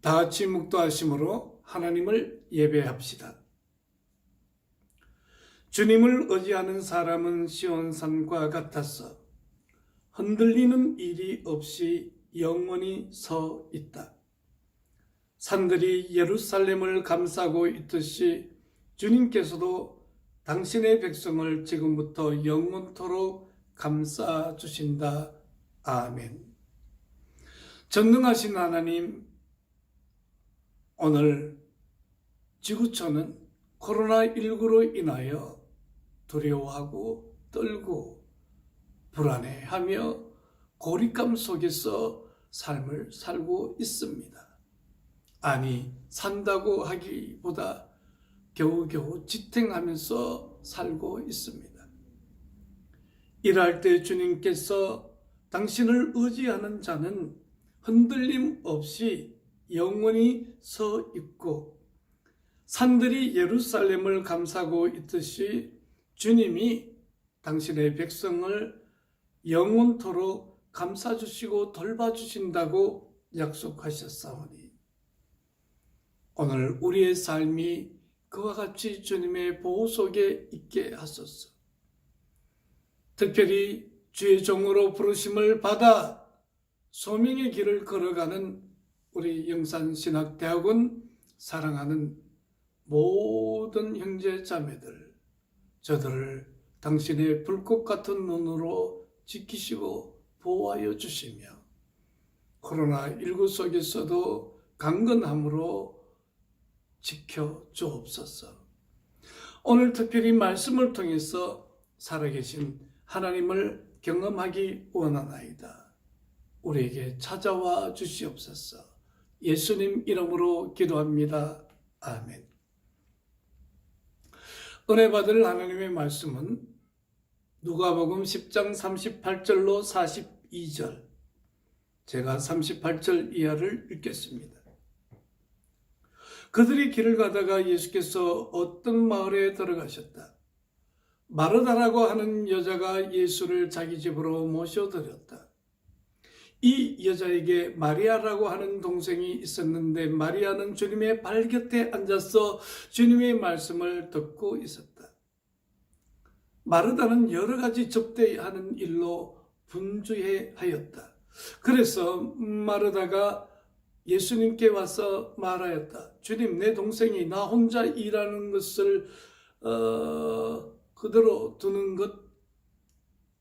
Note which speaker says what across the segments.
Speaker 1: 다 같이 묵도하심으로 하나님을 예배합시다. 주님을 의지하는 사람은 시온산과 같아서 흔들리는 일이 없이 영원히 서 있다. 산들이 예루살렘을 감싸고 있듯이 주님께서도 당신의 백성을 지금부터 영원토록 감싸 주신다. 아멘. 전능하신 하나님, 오늘 지구촌은 코로나19로 인하여 두려워하고 떨고 불안해하며 고립감 속에서 삶을 살고 있습니다. 아니, 산다고 하기보다 겨우겨우 지탱하면서 살고 있습니다. 일할 때 주님께서 당신을 의지하는 자는 흔들림 없이 영원히 서 있고, 산들이 예루살렘을 감싸고 있듯이 주님이 당신의 백성을 영원토록 감싸주시고 돌봐주신다고 약속하셨사오니, 오늘 우리의 삶이 그와 같이 주님의 보호 속에 있게 하소서. 특별히 주의 종으로 부르심을 받아 소명의 길을 걸어가는 우리 영산신학대학원 사랑하는 모든 형제 자매들, 저들을 당신의 불꽃 같은 눈으로 지키시고 보호하여 주시며 코로나19 속에서도 강건함으로 지켜 주옵소서. 오늘 특별히 말씀을 통해서 살아계신 하나님을 경험하기 원하나이다. 우리에게 찾아와 주시옵소서. 예수님 이름으로 기도합니다. 아멘. 은혜 받을 하나님의 말씀은 누가복음 10장 38절로 42절, 제가 38절 이하를 읽겠습니다. 그들이 길을 가다가 예수께서 어떤 마을에 들어가셨다. 마르다라고 하는 여자가 예수를 자기 집으로 모셔드렸다. 이 여자에게 마리아라고 하는 동생이 있었는데 마리아는 주님의 발곁에 앉아서 주님의 말씀을 듣고 있었다. 마르다는 여러 가지 접대하는 일로 분주해하였다. 그래서 마르다가 예수님께 와서 말하였다. 주님, 내 동생이 나 혼자 일하는 것을 그대로 두는 것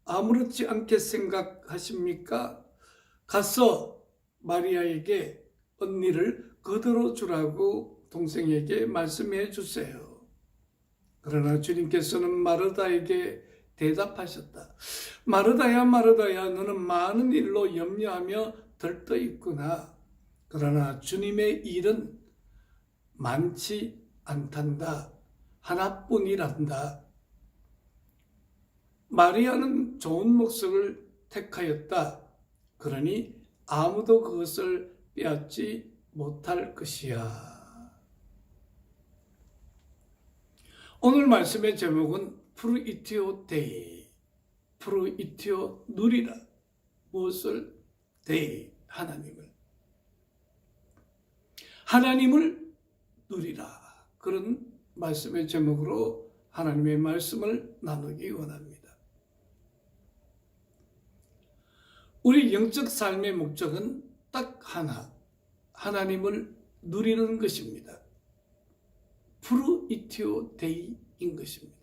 Speaker 1: 아무렇지 않게 생각하십니까? 가서 마리아에게 언니를 거들어 주라고 동생에게 말씀해 주세요. 그러나 주님께서는 마르다에게 대답하셨다. 마르다야, 마르다야, 너는 많은 일로 염려하며 들떠 있구나. 그러나 주님의 일은 많지 않단다. 하나뿐이란다. 마리아는 좋은 몫을 택하였다. 그러니 아무도 그것을 빼앗지 못할 것이야. 오늘 말씀의 제목은 프루이티오 데이, 프루이티오 누리라. 무엇을? 데이, 하나님을 누리라. 그런 말씀의 제목으로 하나님의 말씀을 나누기 원합니다. 우리 영적 삶의 목적은 딱 하나, 하나님을 누리는 것입니다. 프루이티오 데이인 것입니다.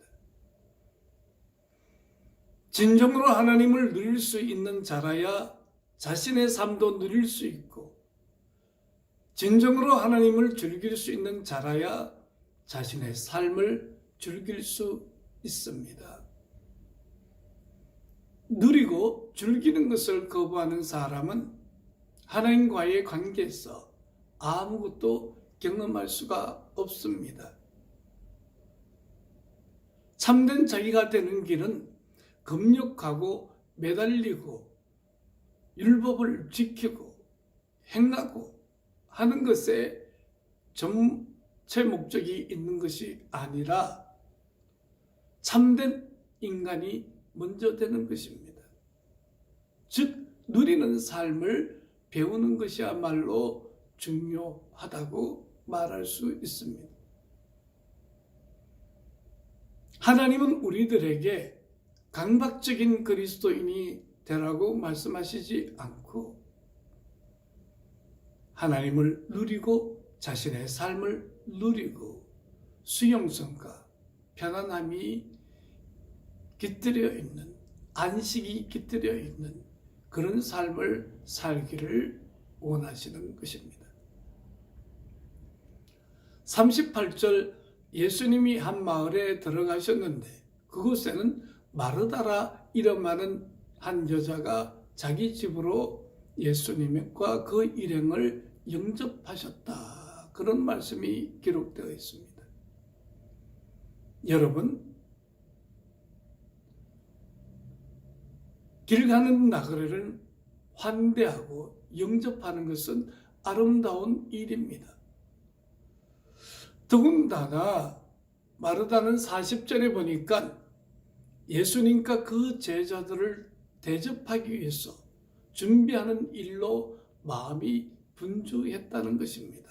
Speaker 1: 진정으로 하나님을 누릴 수 있는 자라야 자신의 삶도 누릴 수 있고, 진정으로 하나님을 즐길 수 있는 자라야 자신의 삶을 즐길 수 있습니다. 누리고 즐기는 것을 거부하는 사람은 하나님과의 관계에서 아무것도 경험할 수가 없습니다. 참된 자기가 되는 길은 금욕하고 매달리고 율법을 지키고 행하고 하는 것에 전체 목적이 있는 것이 아니라 참된 인간이 먼저 되는 것입니다. 즉 누리는 삶을 배우는 것이야말로 중요하다고 말할 수 있습니다. 하나님은 우리들에게 강박적인 그리스도인이 되라고 말씀하시지 않고 하나님을 누리고 자신의 삶을 누리고 수용성과 편안함이 깃들여 있는, 안식이 깃들여 있는 그런 삶을 살기를 원하시는 것입니다. 38절 예수님이 한 마을에 들어가셨는데 그곳에는 마르다라 이름하는 한 여자가 자기 집으로 예수님과 그 일행을 영접하셨다. 그런 말씀이 기록되어 있습니다. 여러분, 길 가는 나그네를 환대하고 영접하는 것은 아름다운 일입니다. 더군다나 마르다는 40절에 보니까 예수님과 그 제자들을 대접하기 위해서 준비하는 일로 마음이 분주했다는 것입니다.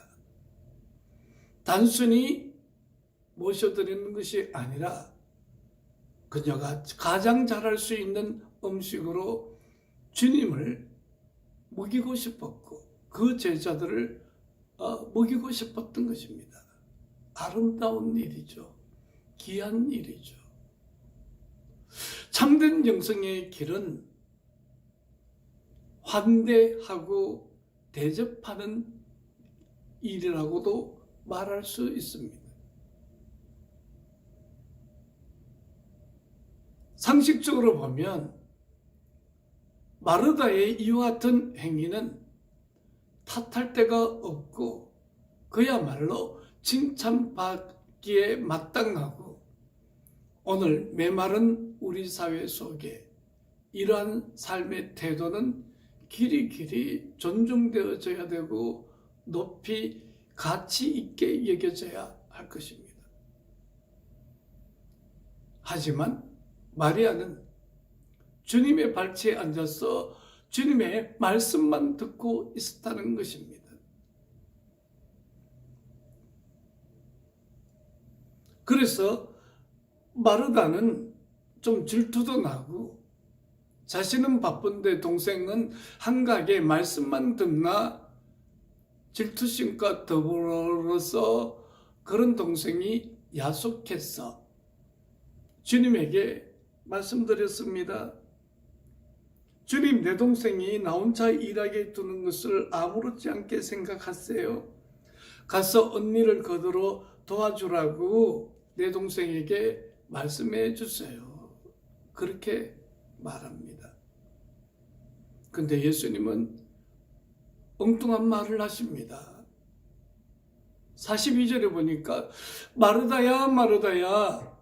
Speaker 1: 단순히 모셔드리는 것이 아니라 그녀가 가장 잘할 수 있는 음식으로 주님을 먹이고 싶었고 그 제자들을 먹이고 싶었던 것입니다. 아름다운 일이죠. 귀한 일이죠. 참된 영성의 길은 환대하고 대접하는 일이라고도 말할 수 있습니다. 상식적으로 보면 마르다의 이와 같은 행위는 탓할 데가 없고 그야말로 칭찬받기에 마땅하고 오늘 메마른 우리 사회 속에 이러한 삶의 태도는 길이 존중되어져야 되고 높이 가치 있게 여겨져야 할 것입니다. 하지만 마리아는 주님의 발치에 앉아서 주님의 말씀만 듣고 있었다는 것입니다. 그래서 마르다는 좀 질투도 나고 자신은 바쁜데 동생은 한가하게 말씀만 듣나 질투심과 더불어서 그런 동생이 야속해서 주님에게 말씀드렸습니다. 주님, 내 동생이 나 혼자 일하게 두는 것을 아무렇지 않게 생각하세요. 가서 언니를 거들어 도와주라고 내 동생에게 말씀해 주세요. 그렇게 말합니다. 근데 예수님은 엉뚱한 말을 하십니다. 42절에 보니까 마르다야 마르다야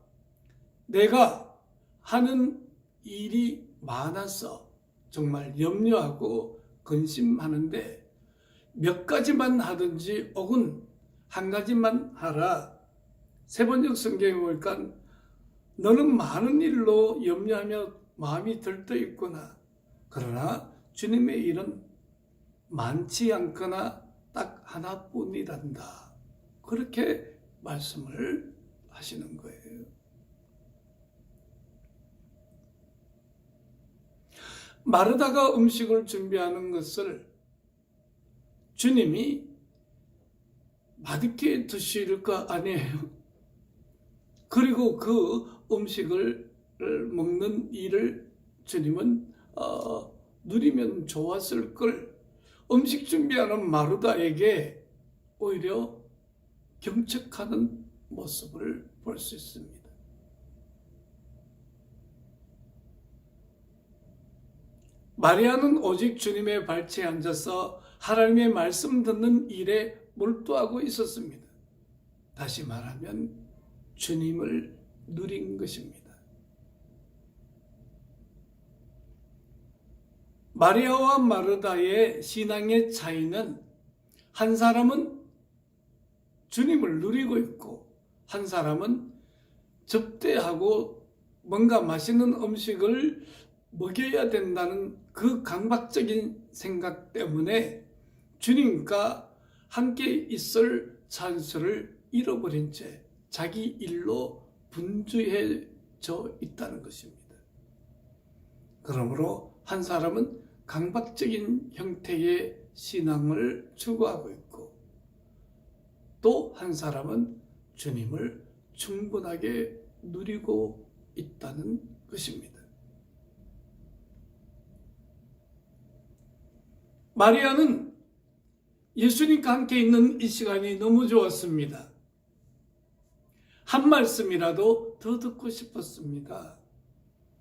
Speaker 1: 내가 하는 일이 많아서 정말 염려하고 근심하는데 몇 가지만 하든지 혹은 한 가지만 하라. 세번역 성경에 보니까 너는 많은 일로 염려하며 마음이 들떠 있구나. 그러나 주님의 일은 많지 않거나 딱 하나뿐이란다. 그렇게 말씀을 하시는 거예요. 마르다가 음식을 준비하는 것을 주님이 맛있게 드실 거 아니에요. 그리고 그 음식을 먹는 일을 주님은 누리면 좋았을 걸 음식 준비하는 마르다에게 오히려 경책하는 모습을 볼 수 있습니다. 마리아는 오직 주님의 발치에 앉아서 하나님의 말씀 듣는 일에 몰두하고 있었습니다. 다시 말하면 주님을 누린 것입니다. 마리아와 마르다의 신앙의 차이는 한 사람은 주님을 누리고 있고 한 사람은 접대하고 뭔가 맛있는 음식을 먹여야 된다는 그 강박적인 생각 때문에 주님과 함께 있을 찬스를 잃어버린 채 자기 일로 분주해져 있다는 것입니다. 그러므로 한 사람은 강박적인 형태의 신앙을 추구하고 있고, 또 한 사람은 주님을 충분하게 누리고 있다는 것입니다. 마리아는 예수님과 함께 있는 이 시간이 너무 좋았습니다. 한 말씀이라도 더 듣고 싶었습니다.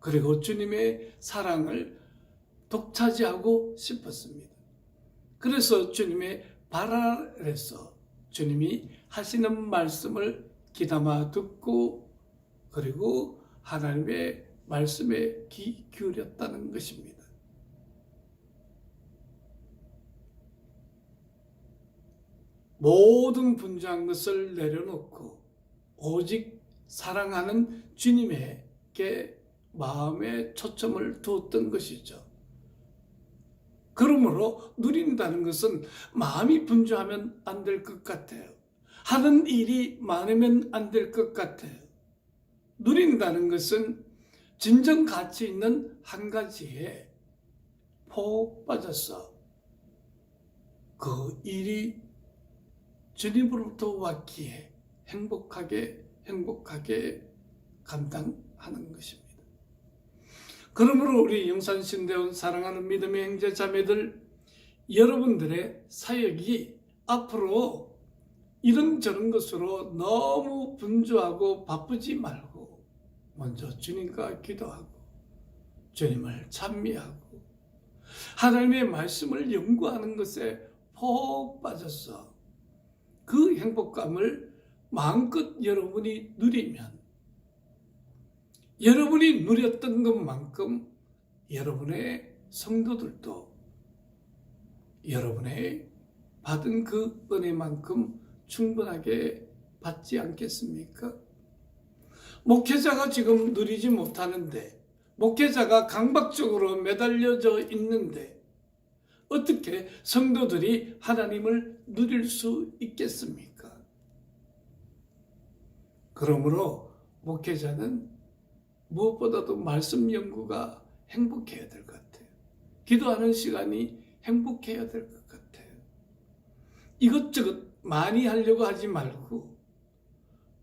Speaker 1: 그리고 주님의 사랑을 독차지하고 싶었습니다. 그래서 주님의 발 아래서 주님이 하시는 말씀을 귀담아 듣고, 그리고 하나님의 말씀에 귀 기울였다는 것입니다. 모든 분주한 것을 내려놓고 오직 사랑하는 주님에게 마음의 초점을 두었던 것이죠. 그러므로 누린다는 것은 마음이 분주하면 안 될 것 같아요. 하는 일이 많으면 안 될 것 같아요. 누린다는 것은 진정 가치 있는 한 가지에 푹 빠져서 그 일이 주님으로부터 왔기에 행복하게 감당하는 것입니다. 그러므로 우리 영산신대원 사랑하는 믿음의 형제 자매들, 여러분들의 사역이 앞으로 이런저런 것으로 너무 분주하고 바쁘지 말고 먼저 주님과 기도하고 주님을 찬미하고 하나님의 말씀을 연구하는 것에 푹 빠져서 그 행복감을 마음껏 여러분이 누리면, 여러분이 누렸던 것만큼 여러분의 성도들도 여러분의 받은 그 은혜만큼 충분하게 받지 않겠습니까? 목회자가 지금 누리지 못하는데, 목회자가 강박적으로 매달려져 있는데 어떻게 성도들이 하나님을 누릴 수 있겠습니까? 그러므로 목회자는 무엇보다도 말씀 연구가 행복해야 될 것 같아요. 기도하는 시간이 행복해야 될 것 같아요. 이것저것 많이 하려고 하지 말고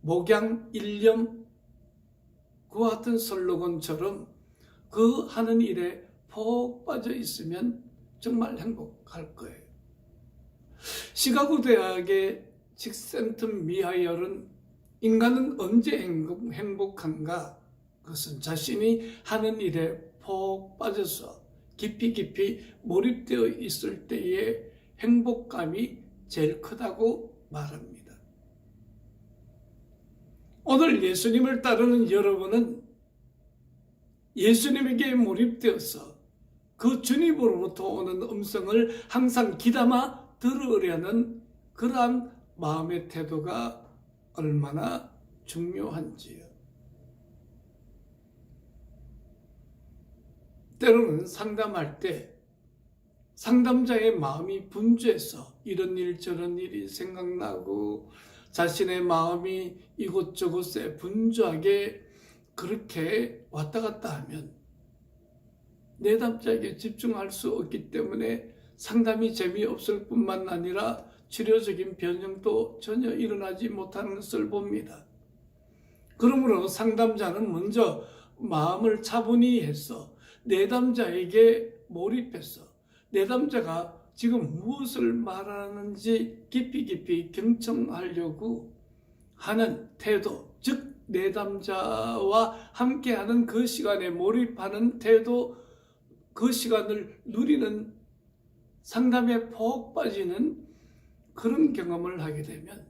Speaker 1: 목양 일념 그와 같은 슬로건처럼 그 하는 일에 푹 빠져 있으면 정말 행복할 거예요. 시카고 대학의 직센튼 미하이얼은 인간은 언제 행복한가? 그것은 자신이 하는 일에 푹 빠져서 깊이 몰입되어 있을 때의 행복감이 제일 크다고 말합니다. 오늘 예수님을 따르는 여러분은 예수님에게 몰입되어서 그 주님으로부터 오는 음성을 항상 귀담아 들으려는 그러한 마음의 태도가 얼마나 중요한지요. 때로는 상담할 때 상담자의 마음이 분주해서 이런 일 저런 일이 생각나고 자신의 마음이 이곳저곳에 분주하게 그렇게 왔다 갔다 하면 내담자에게 집중할 수 없기 때문에 상담이 재미없을 뿐만 아니라 치료적인 변형도 전혀 일어나지 못하는 것을 봅니다. 그러므로 상담자는 먼저 마음을 차분히 해서 내담자에게 몰입해서 내담자가 지금 무엇을 말하는지 깊이 경청하려고 하는 태도, 즉 내담자와 함께하는 그 시간에 몰입하는 태도, 그 시간을 누리는 상담에 푹 빠지는 그런 경험을 하게 되면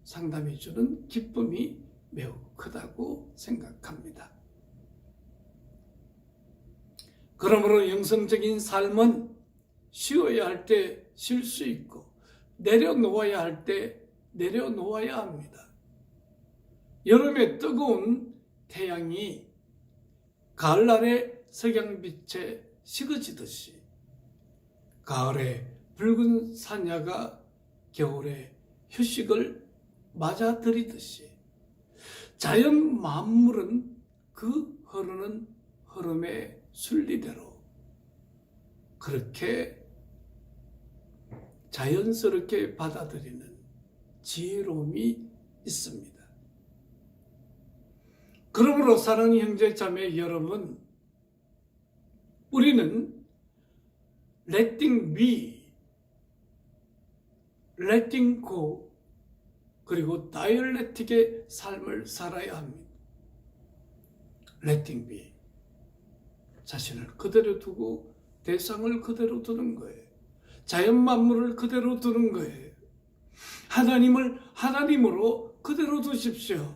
Speaker 1: 상담이 주는 기쁨이 매우 크다고 생각합니다. 그러므로 영성적인 삶은 쉬어야 할 때 쉴 수 있고 내려놓아야 할 때 내려놓아야 합니다. 여름에 뜨거운 태양이 가을날의 석양빛에 식어지듯이 가을에 붉은 산야가 겨울에 휴식을 맞아들이듯이 자연 만물은 그 흐르는 흐름의 순리대로 그렇게 자연스럽게 받아들이는 지혜로움이 있습니다. 그러므로 사랑하는 형제 자매 여러분, 우리는 letting be, letting go, 그리고 다이얼렉틱의 삶을 살아야 합니다. letting be, 자신을 그대로 두고 대상을 그대로 두는 거예요. 자연 만물을 그대로 두는 거예요. 하나님을 하나님으로 그대로 두십시오.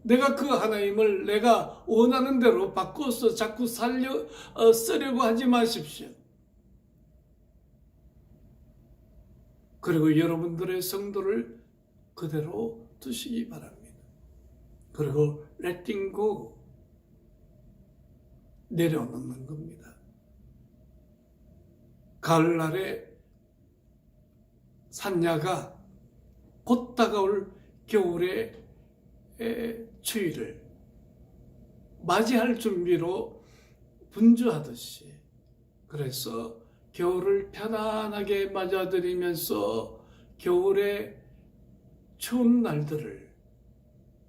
Speaker 1: 내가 그 하나님을 내가 원하는 대로 바꿔서 자꾸 쓰려고 하지 마십시오. 그리고 여러분들의 성도를 그대로 두시기 바랍니다. 그리고 letting go, 내려놓는 겁니다. 가을날에 산야가 곧 다가올 겨울의 추위를 맞이할 준비로 분주하듯이, 그래서 겨울을 편안하게 맞아들이면서 겨울의 추운 날들을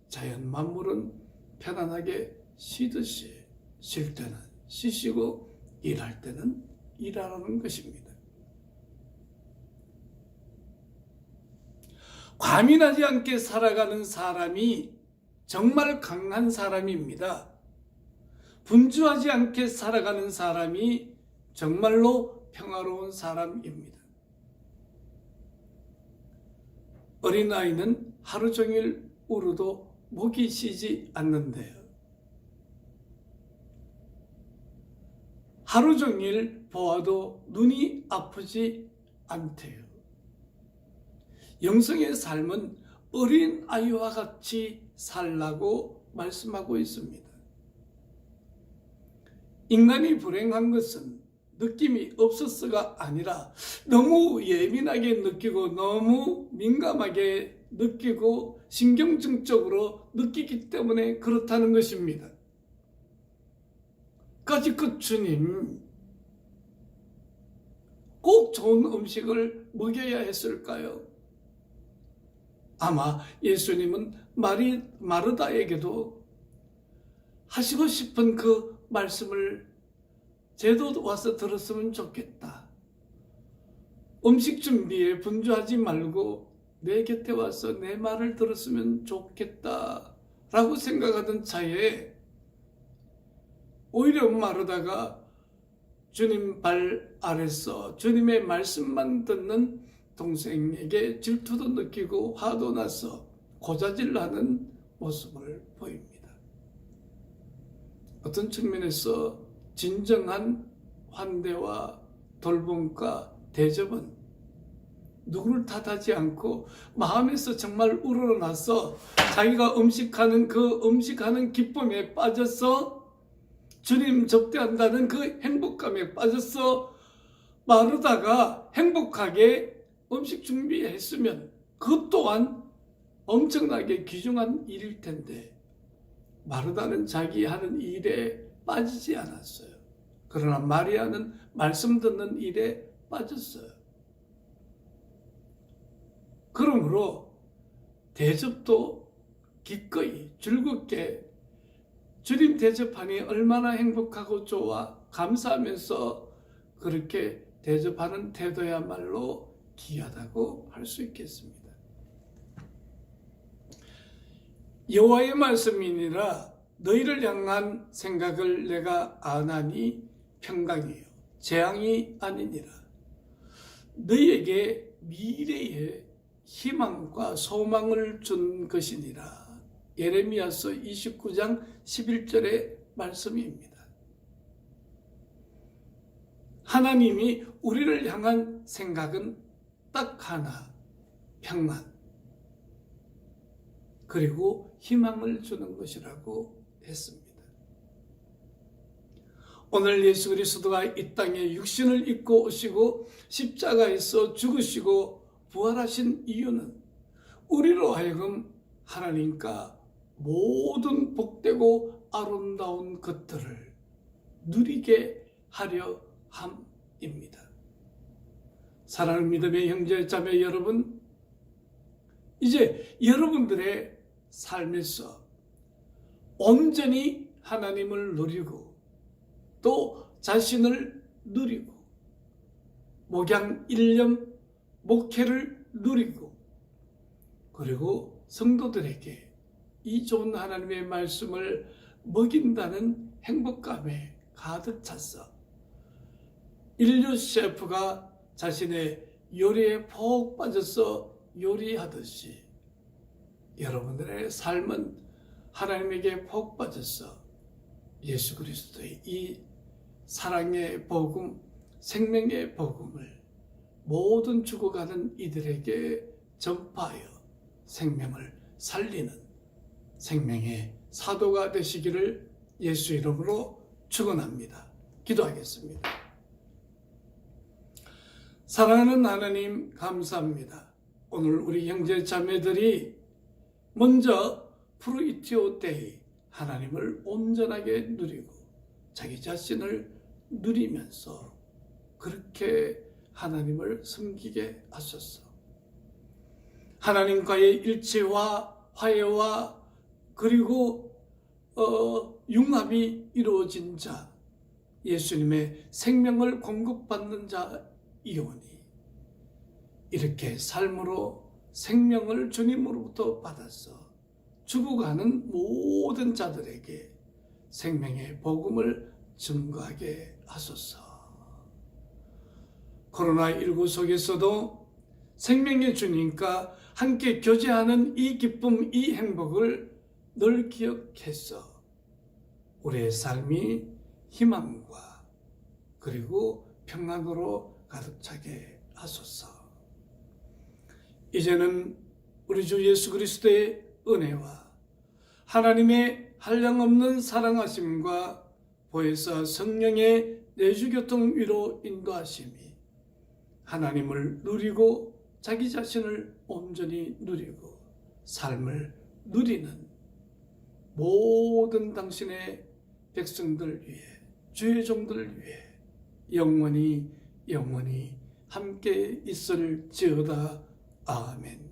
Speaker 1: 자연 만물은 편안하게 쉬듯이 쉴 때는 쉬시고 일할 때는 일하라는 것입니다. 과민하지 않게 살아가는 사람이 정말 강한 사람입니다. 분주하지 않게 살아가는 사람이 정말로 평화로운 사람입니다. 어린아이는 하루 종일 울어도 목이 쉬지 않는데요. 하루 종일 보아도 눈이 아프지 않대요. 영성의 삶은 어린 아이와 같이 살라고 말씀하고 있습니다. 인간이 불행한 것은 느낌이 없었어가 아니라 너무 예민하게 느끼고 너무 민감하게 느끼고 신경증적으로 느끼기 때문에 그렇다는 것입니다. 까짓것 주님, 꼭 좋은 음식을 먹여야 했을까요? 아마 예수님은 마르다에게도 하시고 싶은 그 말씀을 쟤도 와서 들었으면 좋겠다. 음식 준비에 분주하지 말고 내 곁에 와서 내 말을 들었으면 좋겠다 라고 생각하던 차에 오히려 마르다가 주님 발 아래서 주님의 말씀만 듣는 동생에게 질투도 느끼고 화도 나서 고자질하는 모습을 보입니다. 어떤 측면에서 진정한 환대와 돌봄과 대접은 누구를 탓하지 않고 마음에서 정말 우러나서 자기가 음식하는 그 음식하는 기쁨에 빠져서 주님 접대한다는 그 행복감에 빠져서 마르다가 행복하게 음식 준비했으면 그것 또한 엄청나게 귀중한 일일 텐데 마르다는 자기 하는 일에 빠지지 않았어요. 그러나 마리아는 말씀 듣는 일에 빠졌어요. 그러므로 대접도 기꺼이 즐겁게 주님 대접하니 얼마나 행복하고 좋아 감사하면서 그렇게 대접하는 태도야말로 귀하다고 할 수 있겠습니다. 여호와의 말씀이니라 너희를 향한 생각을 내가 아나니 평강이요 재앙이 아니니라. 너희에게 미래의 희망과 소망을 준 것이니라. 예레미야서 29장 11절의 말씀입니다. 하나님이 우리를 향한 생각은 딱 하나, 평안, 그리고 희망을 주는 것이라고 했습니다. 오늘 예수 그리스도가 이 땅에 육신을 입고 오시고 십자가에서 죽으시고 부활하신 이유는 우리로 하여금 하나님과 모든 복되고 아름다운 것들을 누리게 하려 함입니다. 사랑하는 믿음의 형제 자매 여러분, 이제 여러분들의 삶에서 온전히 하나님을 누리고 또 자신을 누리고 목양 일념 목회를 누리고 그리고 성도들에게 이 좋은 하나님의 말씀을 먹인다는 행복감에 가득 찼어 인류 셰프가 자신의 요리에 푹 빠져서 요리하듯이 여러분들의 삶은 하나님에게 푹 빠져서 예수 그리스도의 이 사랑의 복음, 생명의 복음을 모든 죽어가는 이들에게 전파하여 생명을 살리는 생명의 사도가 되시기를 예수 이름으로 축원합니다. 기도하겠습니다. 사랑하는 하나님 감사합니다. 오늘 우리 형제 자매들이 먼저 프루이티오 데이 하나님을 온전하게 누리고 자기 자신을 누리면서 그렇게 하나님을 섬기게 하소서. 하나님과의 일체와 화해와 그리고 융합이 이루어진 자, 예수님의 생명을 공급받는 자이오니 이렇게 삶으로 생명을 주님으로부터 받아서 죽어가는 모든 자들에게 생명의 복음을 증거하게 하소서. 코로나19 속에서도 생명의 주님과 함께 교제하는 이 기쁨, 이 행복을 늘 기억해서 우리의 삶이 희망과 그리고 평안으로 가득 차게 하소서. 이제는 우리 주 예수 그리스도의 은혜와 하나님의 한량없는 사랑하심과 보혜사 성령의 내주교통 위로 인도하심이 하나님을 누리고 자기 자신을 온전히 누리고 삶을 누리는 모든 당신의 백성들 위해 주의 종들 위해 영원히 함께 있을지어다. 아멘.